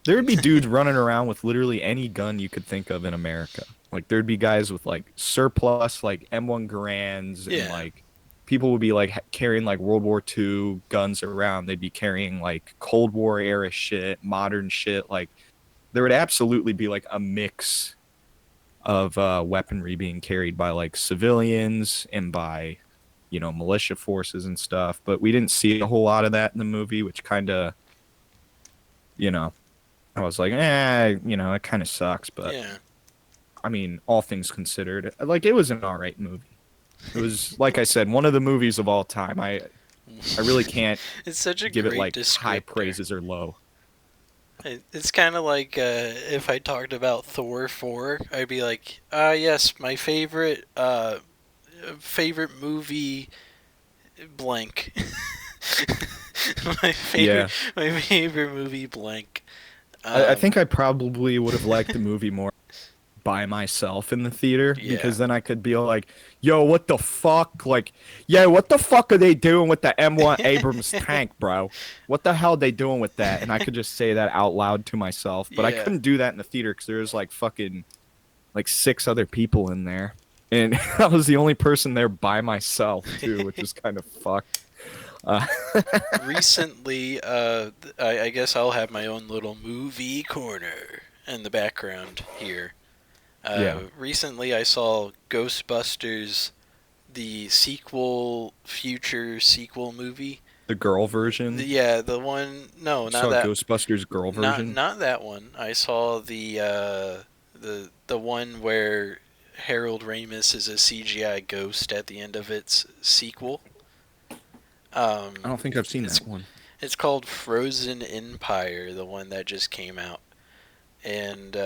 There would be dudes running around with literally any gun you could think of in America. Like there'd be guys with like surplus like M1 Garands and Yeah. like people would be like carrying like World War II guns around. They'd be carrying like Cold War era shit, modern shit. Like there would absolutely be like a mix of weaponry being carried by like civilians and by militia forces and stuff. But we didn't see a whole lot of that in the movie, which kind of you know I was like, it kind of sucks, but Yeah. I mean, all things considered, like it was an all right movie. It was, like I said, one of the movies of all time. I really can't It's such a give it great like high descriptor. praises or low. It's kind of like if I talked about Thor 4, I'd be like, yes, my favorite movie blank. my favorite Yeah, my favorite movie blank. I Um, think I probably would have liked the movie more by myself in the theater yeah. because then I could be like, "Yo, what the fuck? Like, yeah, what the fuck are they doing with the M1 Abrams tank, bro? What the hell are they doing with that?" And I could just say that out loud to myself, but I Yeah. couldn't do that in the theater because there was like fucking like six other people in there, and I was the only person there by myself too, which is kind of fucked. Uh, Recently, I guess I'll have my own little movie corner in the background here. yeah, Recently, I saw Ghostbusters, the future sequel movie. the girl version. Yeah, the one. No, You not saw that. Ghostbusters girl version. Not that one. I saw the one where Harold Ramis is a CGI ghost at the end of its sequel. I don't think I've seen It's that one. it's called Frozen Empire, the one that just came out, and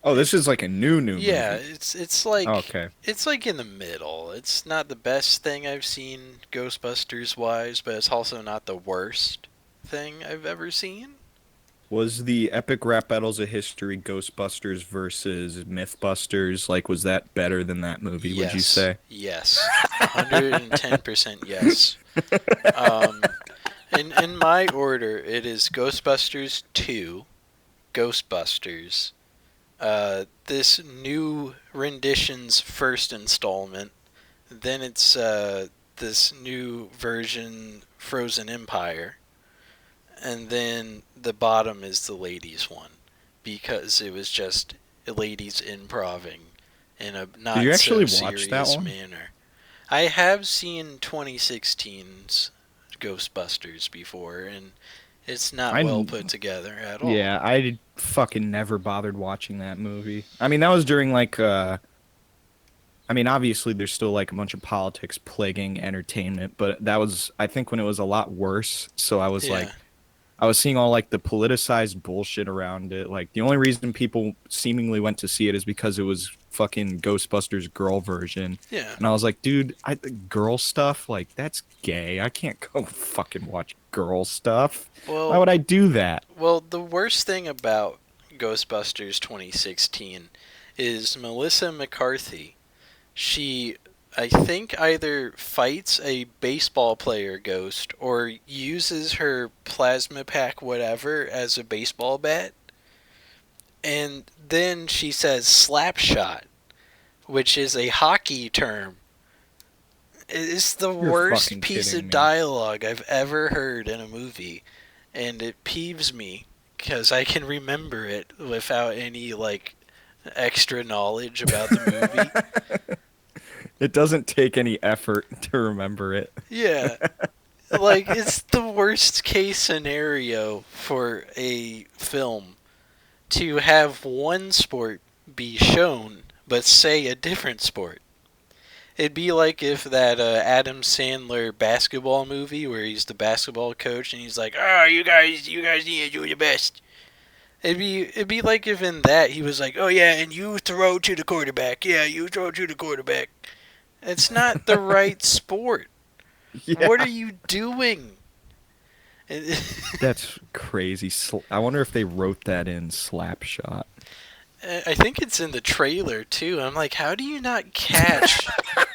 Oh, this is like a new yeah, movie. it's Oh, like okay. it's like in the middle. It's not the best thing I've seen Ghostbusters wise, but it's also not the worst thing I've ever seen. Was the epic rap battles of history Ghostbusters versus Mythbusters like was that better than that movie, would you Yes, say? yes, 110% yes. Um, in my order, it is Ghostbusters 2, Ghostbusters, this new rendition's first installment. Then it's this new version, Frozen Empire, and then the bottom is the ladies one, because it was just ladies improving in a Did you not actually so watch that serious one? manner. I have seen 2016's Ghostbusters before, and it's not well I put together at all. Yeah, I fucking never bothered watching that movie. I mean, that was during like I mean, obviously there's still like a bunch of politics plaguing entertainment, but that was I think when it was a lot worse. So I was Yeah, like I was seeing all like the politicized bullshit around it. Like the only reason people seemingly went to see it is because it was fucking Ghostbusters girl version. yeah. And I was like, dude, girl stuff, like that's gay. I can't go fucking watch girl stuff. Why Well, would I do that? well, the worst thing about Ghostbusters 2016 is Melissa McCarthy. She, I think, either fights a baseball player ghost or uses her plasma pack whatever as a baseball bat, and then she says slap shot, which is a hockey term. It's the You're worst fucking piece kidding of me. dialogue I've ever heard in a movie, and it peeves me because I can remember it without any like extra knowledge about the movie. It doesn't take any effort to remember it. Yeah, like it's the worst case scenario for a film to have one sport be shown but say a different sport. It'd be like if that Adam Sandler basketball movie where he's the basketball coach and he's like, "Oh, you guys need to do your best." It'd be like if in that he was like, "Oh yeah, and you throw to the quarterback. Yeah, you throw to the quarterback." It's not the right sport. What are Yeah. you doing? That's crazy. I wonder if they wrote that in Slapshot. I think it's in the trailer too. I'm like, how do you not catch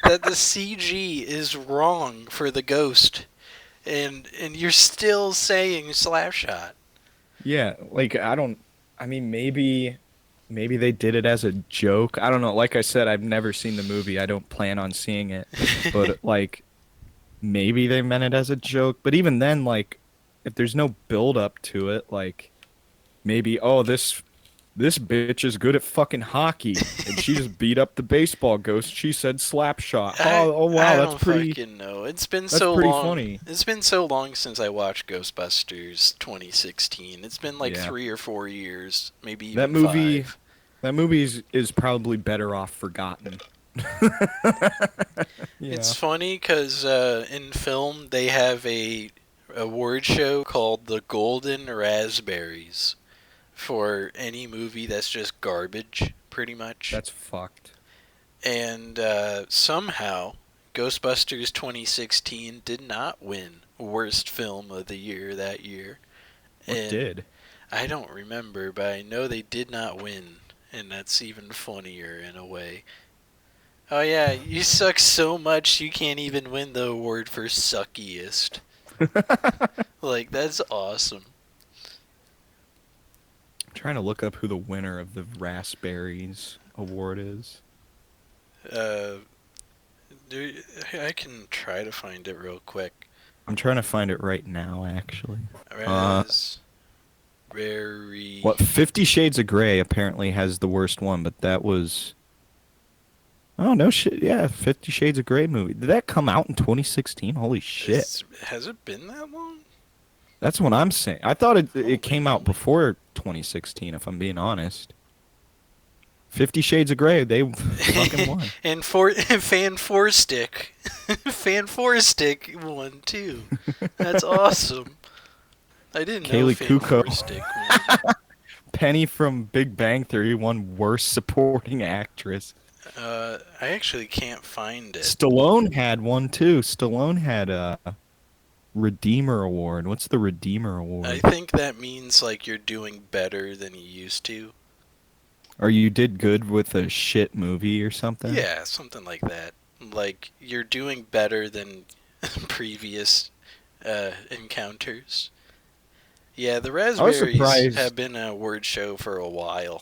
that the CG is wrong for the ghost, and you're still saying Slapshot? Yeah, like I don't. I mean, maybe they did it as a joke. I don't know. Like I said, I've never seen the movie. I don't plan on seeing it. But like maybe they meant it as a joke. But even then, like if there's no build up to it, like maybe this bitch is good at fucking hockey and she just beat up the baseball ghost. She said slap shot. Oh wow, I don't fucking know. It's been that's so pretty long. funny. It's been so long since I watched Ghostbusters 2016. It's been like Yeah. 3 or 4 years, maybe That even movie 5. that movie is probably better off forgotten. It's Yeah. funny because in film they have a award show called the Golden Raspberries for any movie that's just garbage, pretty much. That's fucked. And somehow, Ghostbusters 2016 did not win Worst Film of the Year that year. What And did? I don't remember, but I know they did not win. And that's even funnier in a way. Oh yeah, you suck so much you can't even win the award for suckiest. Like, that's awesome. I'm trying to look up who the winner of the Raspberries Award is. Uh, I can try to find it real quick. I'm trying to find it right now, actually. Uh, Raspberry. What 50 Shades of Grey apparently has the worst one, but that was oh no shit, yeah, 50 Shades of Grey movie. Did that come out in 2016? Holy shit. Has it been that long? That's what I'm saying. I thought it Holy came out moly. before 2016, if I'm being honest. 50 Shades of Grey, they fucking won. And for Fan Four Stick, Fan Four Stick won too. That's awesome. I didn't know Kaylee Fan Kuko. Four Stick won. Penny from Big Bang Theory won Worst Supporting Actress. I actually can't find it. Stallone had one too. Stallone had a Redeemer Award. What's the Redeemer Award? I think that means like you're doing better than you used to. Or you did good with a shit movie or something? Yeah, something like that. Like you're doing better than previous encounters. Yeah, the I was raspberries surprised. have been a word show for a while.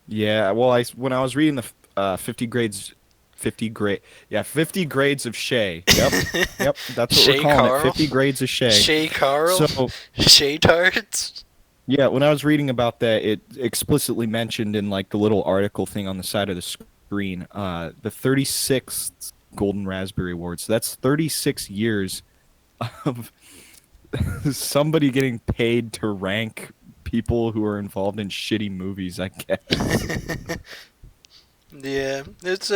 Yeah, well, when I was reading the 50 grades, 50 grades of Shay. Yep, yep, that's what Shay we're calling Carl? it. 50 grades of Shay. Shay Carl? So Shay Tarts? yeah, when I was reading about that, it explicitly mentioned in like the little article thing on the side of the screen, the 36th Golden Raspberry Award. So that's 36 years of somebody getting paid to rank people who are involved in shitty movies, I guess. Yeah, it's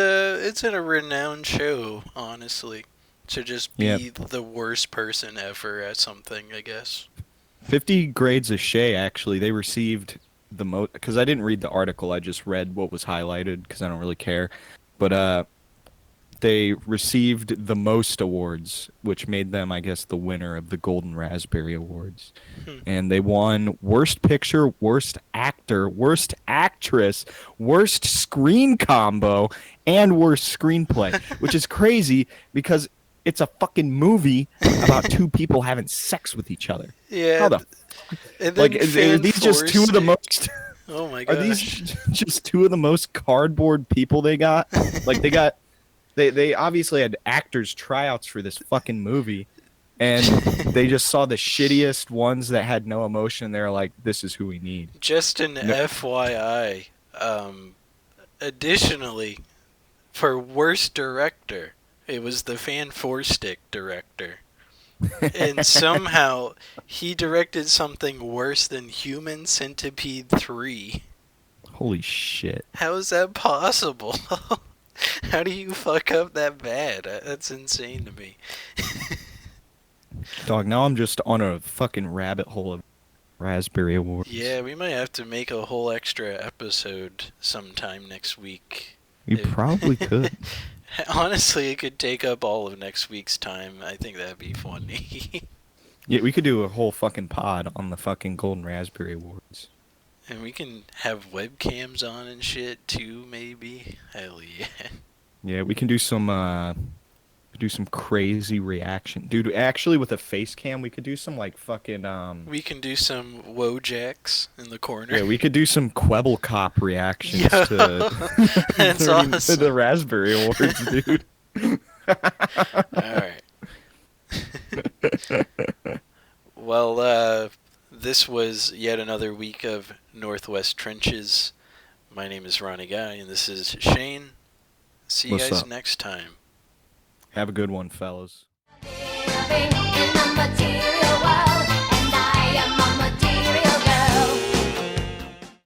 in a renowned show, honestly. To just Yeah. be the worst person ever at something, I guess. 50 grades of Shay, actually, they received the most, because I didn't read the article, I just read what was highlighted, because I don't really care. But they received the most awards, which made them, I guess, the winner of the Golden Raspberry Awards. Hmm. And they won Worst Picture, Worst Actor, Worst Actress, Worst Screen Combo, and Worst Screenplay, which is crazy because it's a fucking movie about two people having sex with each other. Yeah, How the and like then are Fan these just two of the Stick. most? Oh my Are gosh. these just two of the most cardboard people they got? Like they obviously had actors tryouts for this fucking movie, and they just saw the shittiest ones that had no emotion. They're like, "This is who we need." Just an No. FYI, additionally, for worst director, it was the Fan Four Stick director. And somehow he directed something worse than Human Centipede 3. Holy shit! How is that possible? How do you fuck up that bad? That's insane to me. Dog, now I'm just on a fucking rabbit hole of Raspberry Awards. Yeah, we might have to make a whole extra episode sometime next week. You It- probably could. Honestly, it could take up all of next week's time. I think that'd be funny. Yeah, we could do a whole fucking pod on the fucking Golden Raspberry Awards. And we can have webcams on and shit too, maybe. Hell yeah. Yeah, we can do some Do some crazy reaction, dude. Actually, with a face cam, we could do some like fucking We can do some Wojaks in the corner. Yeah, we could do some Quebble Cop reactions Yo, to that's awesome. the Raspberry Awards, dude. All right. Well, this was yet another week of Northwest Trenches. My name is Ronnie Guy, and this is Shane. See you What's guys up? next time. Have a good one, fellas. In the material